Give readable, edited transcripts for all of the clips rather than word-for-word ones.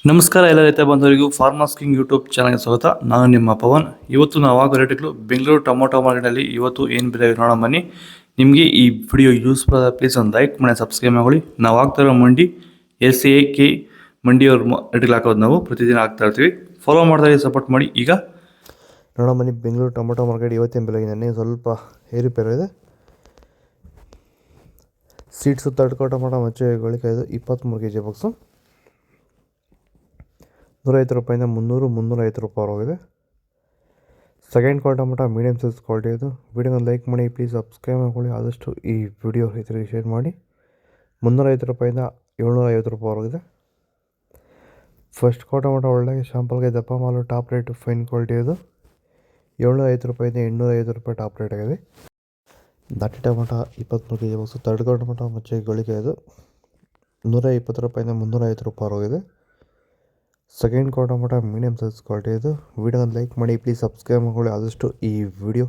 ನಮಸ್ಕಾರ ಎಲ್ಲ ರೈತ ಬಂಧುವರಿಗೂ ಫಾರ್ಮರ್ಸ್ ಕಿಂಗ್ ಯೂಟ್ಯೂಬ್ ಚಾನಲ್ಗೆ ಸ್ವಾಗತ. ನಾನು ನಿಮ್ಮ ಪವನ್. ಇವತ್ತು ನಾವು ಆಗೋ ರೇಟ್ಗಳು ಬೆಂಗಳೂರು ಟೊಮೊಟೊ ಮಾರ್ಕೆಟಲ್ಲಿ ಇವತ್ತು ಏನು ಬೆಲೆ ನೋಡೋಣ ಬನ್ನಿ. ನಿಮಗೆ ಈ ವಿಡಿಯೋ ಯೂಸ್ಫುಲ್ ಆದ ಪ್ಲೀಸ್ ಒಂದು ಲೈಕ್ ಮಾಡಿ ಸಬ್ಸ್ಕ್ರೈಬ್ ಮಾಡಿ. ನಾವು ಆಗ್ತಾ ಇರೋ ಮಂಡಿ SAK ಮಂಡಿಯವ್ರ ರೇಟ್ಗಳು ಹಾಕೋದು ನಾವು ಪ್ರತಿದಿನ ಆಗ್ತಾ ಇರ್ತೀವಿ. ಫಾಲೋ ಮಾಡ್ತಾ ಸಪೋರ್ಟ್ ಮಾಡಿ. ಈಗ ನೋಡೋಣ ಬನ್ನಿ, ಬೆಂಗಳೂರು ಟೊಮೊಟೊ ಮಾರ್ಕೆಟ್ ಇವತ್ತಿನ ಬೆಲೆಗೆ ನೆನ್ನೆ ಸ್ವಲ್ಪ ಏರುಪೇರು ಇದೆ. ಸೀಡ್ಸು ತಡ್ಕೋ ಟೊಮೊಟೊ ಮಚ್ಚೆ ಗಳಿಕೆ 23 kg ಬಾಕ್ಸು 150 ರೂಪಾಯಿಂದ 300-350 ರೂಪಾಯಿ ಹೋಗಿದೆ. Second quality tomato medium size quality ಇದು. ವಿಡಿಯೋನ ಲೈಕ್ ಮಾಡಿ, ಪ್ಲೀಸ್ ಸಬ್ಸ್ಕ್ರೈಬ್ ಮಾಡ್ಕೊಳ್ಳಿ. ಆದಷ್ಟು ಈ ವಿಡಿಯೋ ರೈತರಿಗೆ ಶೇರ್ ಮಾಡಿ. 350 ರೂಪಾಯಿಂದ 750 ರೂಪಾಯಿ ಹೋಗಿದೆ. ಫಸ್ಟ್ ಕ್ವಾಲಿಟಿ ಟೊಮೊಟೊ ಒಳ್ಳೆ ಶಾಂಪಲ್ಗೆ ದಪ್ಪ ಮಾಲು ಟಾಪ್ ರೇಟ್ ಫೈನ್ ಕ್ವಾಲಿಟಿ ಇದು. 750 ರೂಪಾಯಿಂದ 850 ರೂಪಾಯಿ ಟಾಪ್ ರೇಟ್ ಆಗಿದೆ. ನಾಟಿ ಟೊಮೊಟೊ 23 kg ಬಾಕ್ಸು ತಡ್ಕೋ ಟೊಮೊಟೊ ಮಚ್ಚೆ ಗಳಿಕೆ ಇದು 120 ರೂಪಾಯಿಂದ 350 ರೂಪಾಯಿ ಹೋಗಿದೆ. Second quality tomato medium size quality ಇದು. ವಿಡಿಯೋನ ಲೈಕ್ ಮಾಡಿ, ಪ್ಲೀಸ್ ಸಬ್ಸ್ಕ್ರೈಬ್ ಮಾಡ್ಕೊಳ್ಳಿ. ಆದಷ್ಟು ಈ ವಿಡಿಯೋ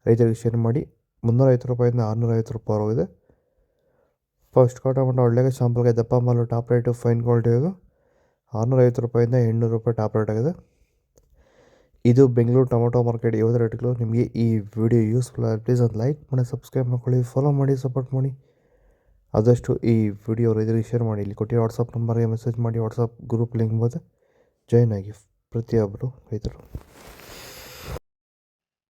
ರೈತರಿಗೆ ಶೇರ್ ಮಾಡಿ. 350 ರೂಪಾಯಿಂದ 650 ರೂಪಾಯಿ ಹೋಗಿದೆ. ಫಸ್ಟ್ ಕ್ವಾಲಿಟಿ ಟೊಮೊಟೊ ಒಳ್ಳೆಗೆ ಶಾಂಪಲ್ಗೆ ದಪ್ಪ ಮಾಲು ಟಾಪ್ ರೇಟು ಫೈನ್ ಕ್ವಾಲಿಟಿ ಇದು 650 ರೂಪಾಯಿಂದ 800 ರೂಪಾಯಿ ಟಾಪ್ ರೇಟ್ ಆಗಿದೆ. ಇದು ಬೆಂಗಳೂರು ಟೊಮೊಟೊ ಮಾರ್ಕೆಟ್ ಇವತ್ತು ರೇಟ್ಗಳು. ನಿಮಗೆ ಈ ವಿಡಿಯೋ ಯೂಸ್ಫುಲ್ ಆಗಿ ಪ್ಲೀಸ್ ಒಂದು ಲೈಕ್ ಮಾಡಿ, ಸಬ್ಸ್ಕ್ರೈಬ್ ಮಾಡ್ಕೊಳ್ಳಿ, ಫಾಲೋ ಮಾಡಿ, ಸಪೋರ್ಟ್ ಮಾಡಿ. ಆದಷ್ಟು ಈ ವಿಡಿಯೋ ರೈತರಿಗೆ ಶೇರ್ ಮಾಡಿ. ಇಲ್ಲಿ ಕೊಟ್ಟಿರೋ ವಾಟ್ಸಪ್ ನಂಬರ್ಗೆ ಮೆಸೇಜ್ ಮಾಡಿ. ವಾಟ್ಸಪ್ ಗ್ರೂಪ್ ಲಿಂಕ್ ಬಂದು ಜಾಯ್ನ್ ಆಗಿ ಪ್ರತಿಯೊಬ್ಬರು ರೈತರು.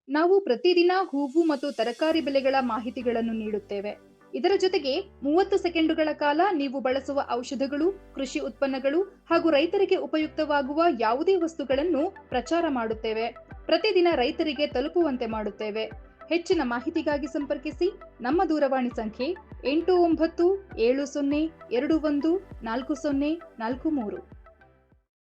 ನಾವು ಪ್ರತಿದಿನ ಹೂವು ಮತ್ತು ತರಕಾರಿ ಬೆಲೆಗಳ ಮಾಹಿತಿಗಳನ್ನು ನೀಡುತ್ತೇವೆ. ಇದರ ಜೊತೆಗೆ 30 ಸೆಕೆಂಡುಗಳ ಕಾಲ ನೀವು ಬಳಸುವ ಔಷಧಗಳು, ಕೃಷಿ ಉತ್ಪನ್ನಗಳು ಹಾಗೂ ರೈತರಿಗೆ ಉಪಯುಕ್ತವಾಗುವ ಯಾವುದೇ ವಸ್ತುಗಳನ್ನು ಪ್ರಚಾರ ಮಾಡುತ್ತೇವೆ. ಪ್ರತಿದಿನ ರೈತರಿಗೆ ತಲುಪುವಂತೆ ಮಾಡುತ್ತೇವೆ. ಹೆಚ್ಚಿನ ಮಾಹಿತಿಗಾಗಿ ಸಂಪರ್ಕಿಸಿ. ನಮ್ಮ ದೂರವಾಣಿ ಸಂಖ್ಯೆ 8970214043.